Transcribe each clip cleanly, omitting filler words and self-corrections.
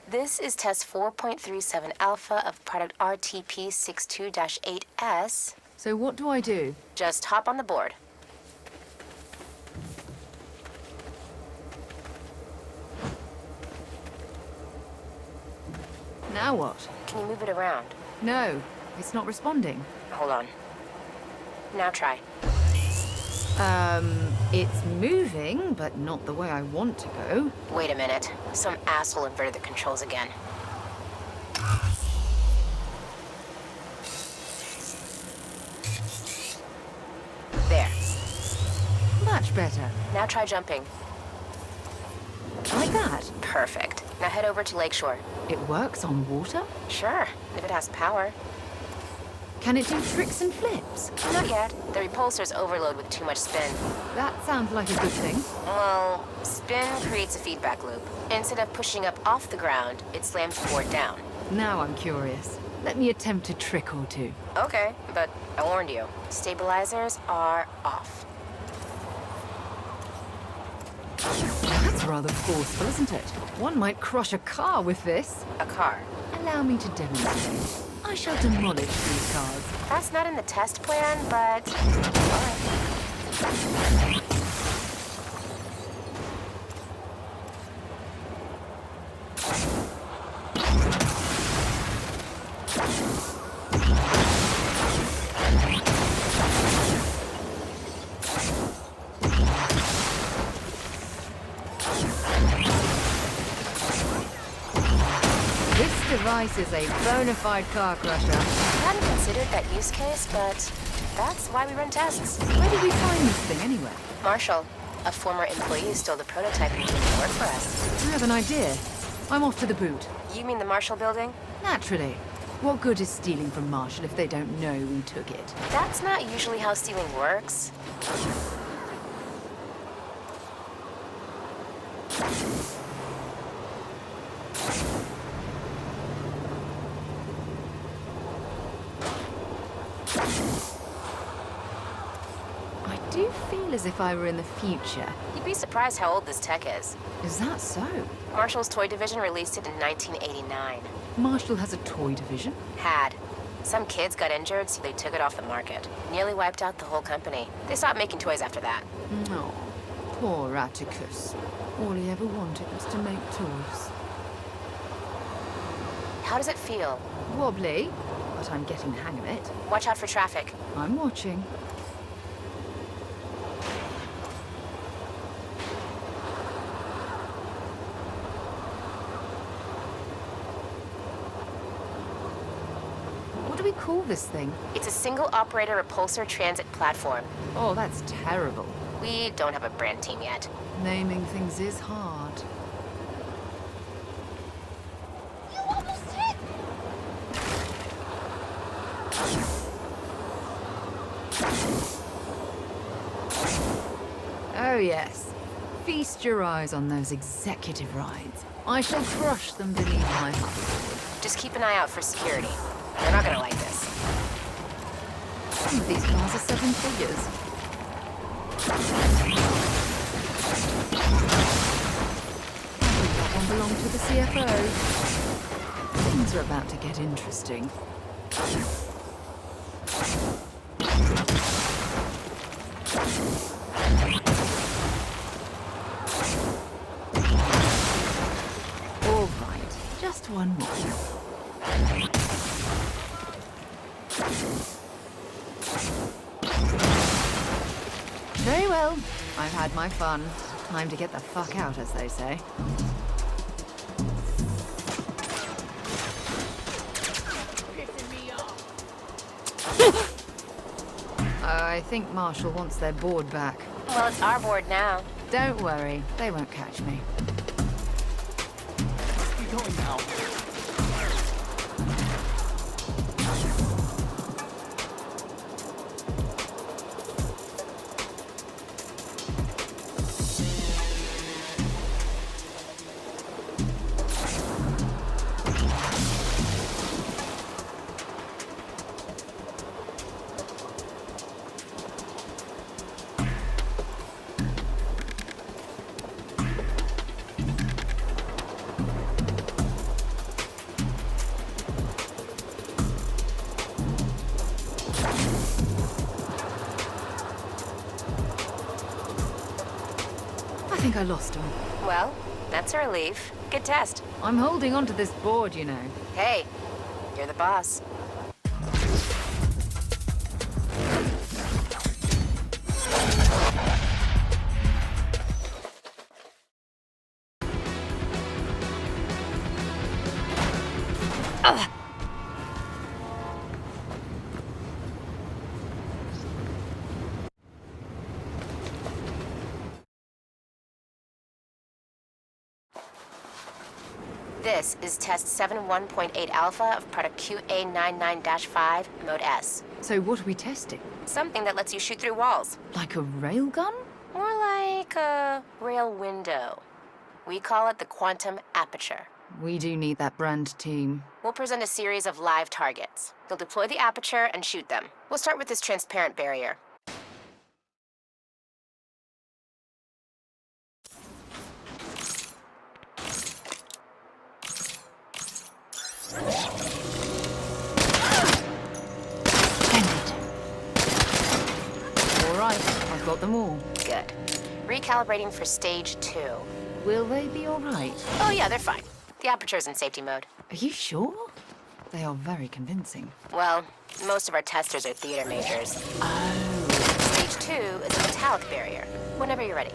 This is test 4.37 alpha of product RTP62-8S. So what do I do? Just hop on the board. Now what? Can you move it around? No, it's not responding. Hold on. Now try. It's moving, but not the way I want to go. Wait a minute. Some asshole inverted the controls again. There. Much better. Now try jumping. Like that? Perfect. Now head over to Lakeshore. It works on water? Sure, if it has power. Can it do tricks and flips? Not yet. The repulsor's overload with too much spin. That sounds like a good thing. Well, spin creates a feedback loop. Instead of pushing up off the ground, it slams the board down. Now I'm curious. Let me attempt a trick or two. Okay, but I warned you. Stabilizers are off. That's rather forceful, isn't it? One might crush a car with this. A car. Allow me to demonstrate. I shall demolish these cars. That's not in the test plan, but... all right. This device is a bona fide car crusher. I hadn't considered that use case, but that's why we run tests. Where did we find this thing anyway? Marshall, a former employee, stole the prototype and came to work for us. I have an idea. I'm off to the boot. You mean the Marshall building? Naturally. What good is stealing from Marshall if they don't know we took it? That's not usually how stealing works. I do feel as if I were in the future. You'd be surprised how old this tech is. Is that so? Marshall's toy division released it in 1989. Marshall has a toy division? Had. Some kids got injured, so they took it off the market. Nearly wiped out the whole company. They stopped making toys after that. No. Poor Atticus. All he ever wanted was to make toys. How does it feel? Wobbly, but I'm getting the hang of it. Watch out for traffic. I'm watching. What do we call this thing? It's a single operator repulsor transit platform. Oh, that's terrible. We don't have a brand team yet. Naming things is hard. You almost hit! Oh yes. Feast your eyes on those executive rides. I shall crush them beneath my hoverboard. Just keep an eye out for security. They're not gonna like this. Some of these cars are seven figures. I think that one belonged to the CFO. Things are about to get interesting. All right, just one more. Very well. I've had my fun. Time to get the fuck out, as they say. I think Marshall wants their board back. Well, it's our board now. Don't worry, they won't catch me. We're going now. I lost him. Well, that's a relief. Good test. I'm holding onto this board, you know. Hey, you're the boss. This is test 71.8 alpha of product QA99-5, mode S. So what are we testing? Something that lets you shoot through walls. Like a railgun? More like a rail window. We call it the quantum aperture. We do need that brand team. We'll present a series of live targets. You'll deploy the aperture and shoot them. We'll start with this transparent barrier. Splendid. All right, I've got them all. Good. Recalibrating for stage 2. Will they be all right? Oh yeah, they're fine. The aperture's in safety mode. Are you sure? They are very convincing. Well, most of our testers are theater majors. Oh. Stage 2 is a metallic barrier. Whenever you're ready.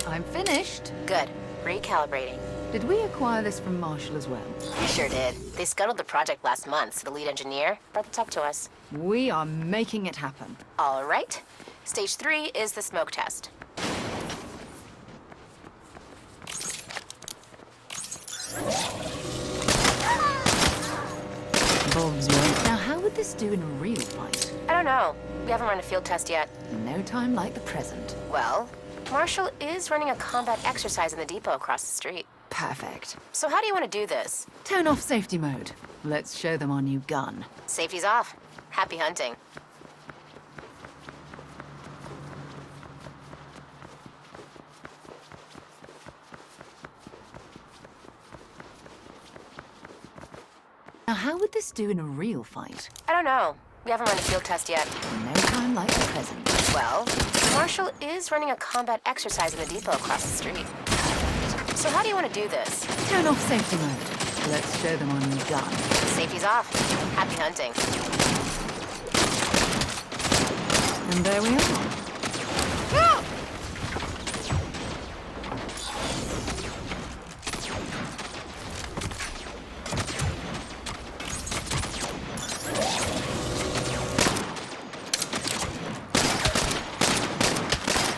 I'm finished. Good. Recalibrating. Did we acquire this from Marshall as well? We sure did. They scuttled the project last month, so the lead engineer brought the tech to us. We are making it happen. All right. Stage 3 is the smoke test. Bob's right. Now, how would this do in a real fight? I don't know. We haven't run a field test yet. No time like the present. Well, Marshall is running a combat exercise in the depot across the street. Perfect. So how do you want to do this? Turn off safety mode. Let's show them our new gun. Safety's off. Happy hunting. Now, how would this do in a real fight? I don't know. We haven't run a field test yet. No time like the present. Well, Marshall is running a combat exercise in the depot across the street. So how do you want to do this? Turn off safety mode. Let's show them our new gun. Safety's off. Happy hunting. And there we are.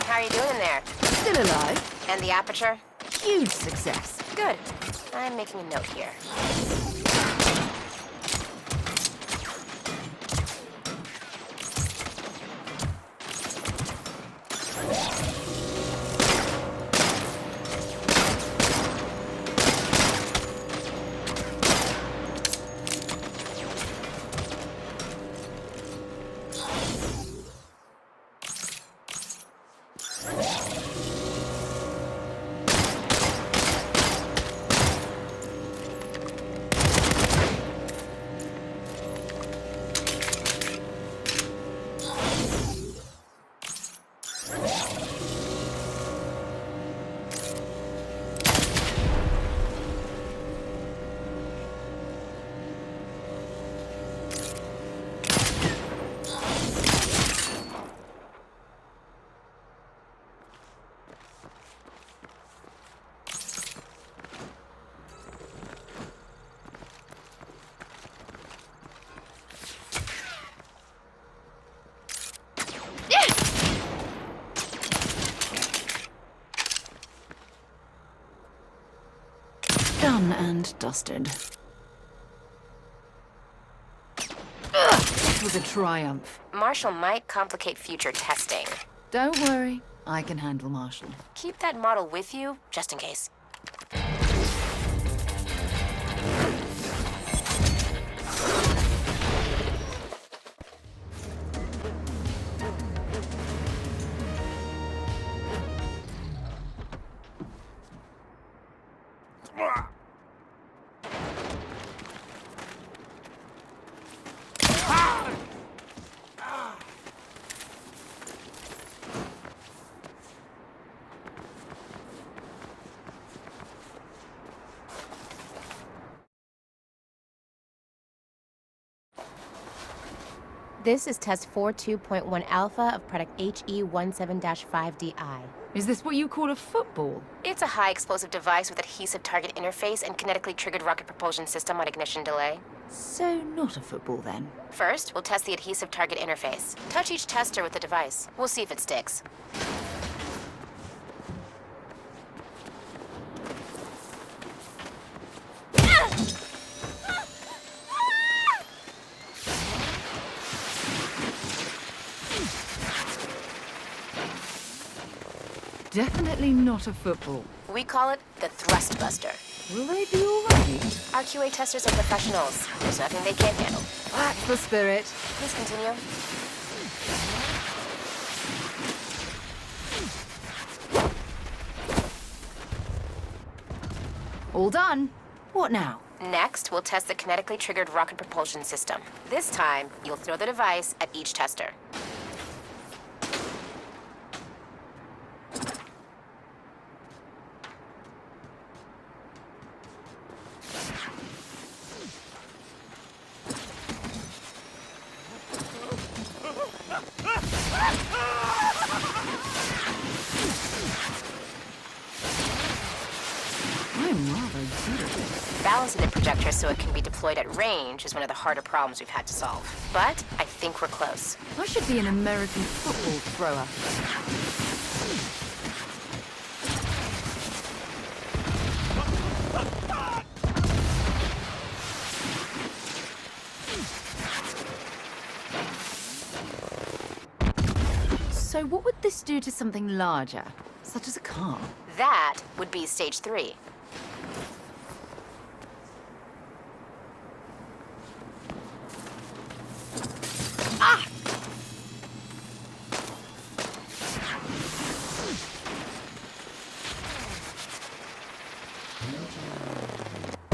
How are you doing in there? Still alive. And the aperture? Huge success. Good. I'm making a note here. Done and dusted. It was a triumph. Marshall might complicate future testing. Don't worry, I can handle Marshall. Keep that model with you, just in case. This is test 42.1 alpha of product HE17-5DI. Is this what you call a football? It's a high-explosive device with adhesive target interface and kinetically triggered rocket propulsion system on ignition delay. So not a football then. First, we'll test the adhesive target interface. Touch each tester with the device. We'll see if it sticks. Definitely not a football. We call it the Thrust Buster. Will they be all right? Our QA testers are professionals. There's nothing they can't handle. That's the spirit. Please continue. All done. What now? Next, we'll test the kinetically triggered rocket propulsion system. This time, you'll throw the device at each tester. I'm rather good at this. Balancing the projector so it can be deployed at range is one of the harder problems we've had to solve. But I think we're close. I should be an American football thrower. So what would this do to something larger, such as a car? That would be stage 3.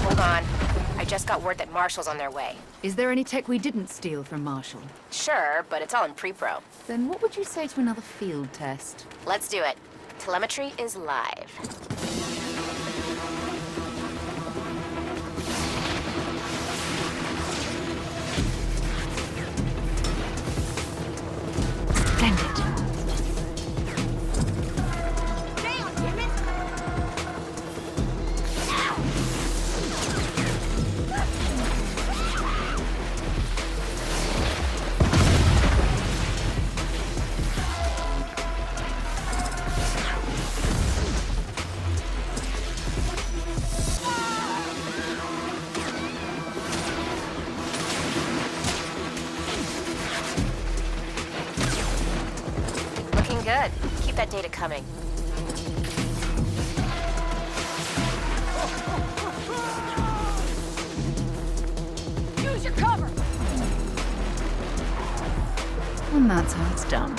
Hold on. I just got word that Marshall's on their way. Is there any tech we didn't steal from Marshall? Sure, but it's all in pre-pro. Then what would you say to another field test? Let's do it. Telemetry is live. Splendid. Down, damn it! Looking good. Keep that data coming. Use your cover! And that's how it's done.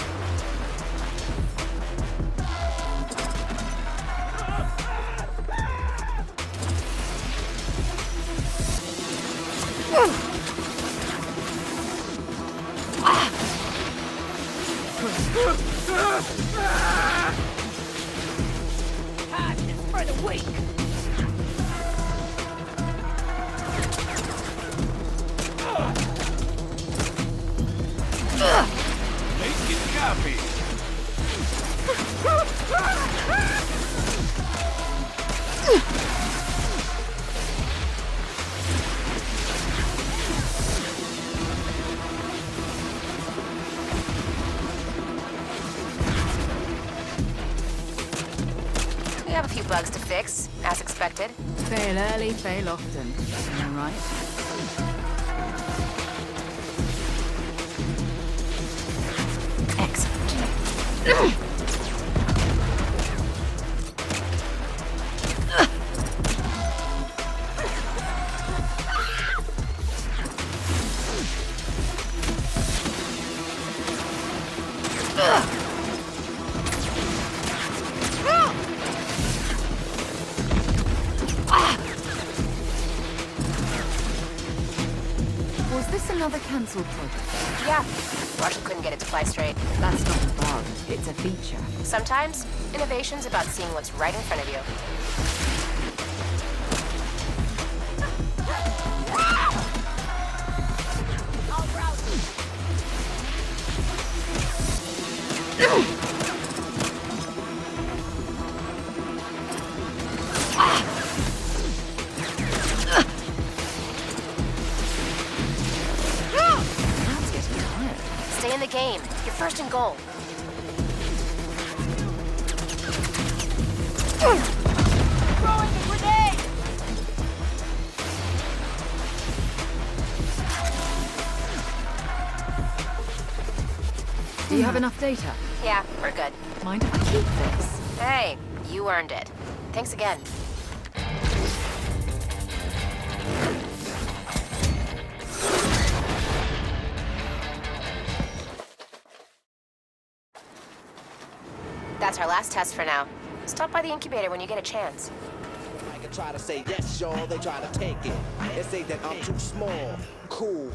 Kindness for the weak! Make it copy. We have a few bugs to fix, as expected. Fail early, fail often. Am I right? Excellent. Was this another cancelled project? Yeah, Marshall couldn't get it to fly straight. That's not a bug, it's a feature. Sometimes, innovation's about seeing what's right in front of you. I'll rouse you! game. You're first and goal. Throwing a grenade! Do you have enough data? Yeah, we're good. Mind if I keep this? Hey, you earned it. Thanks again. That's our last test for now. Stop by the incubator when you get a chance. I can try to say yes, y'all, they try to take it. They say that I'm too small, cool.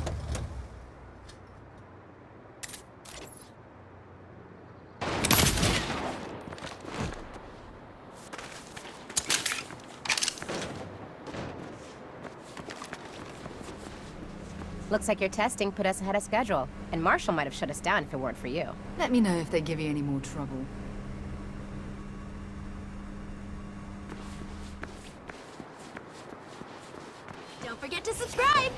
Looks like your testing put us ahead of schedule, and Marshall might have shut us down if it weren't for you. Let me know if they give you any more trouble. Don't forget to subscribe!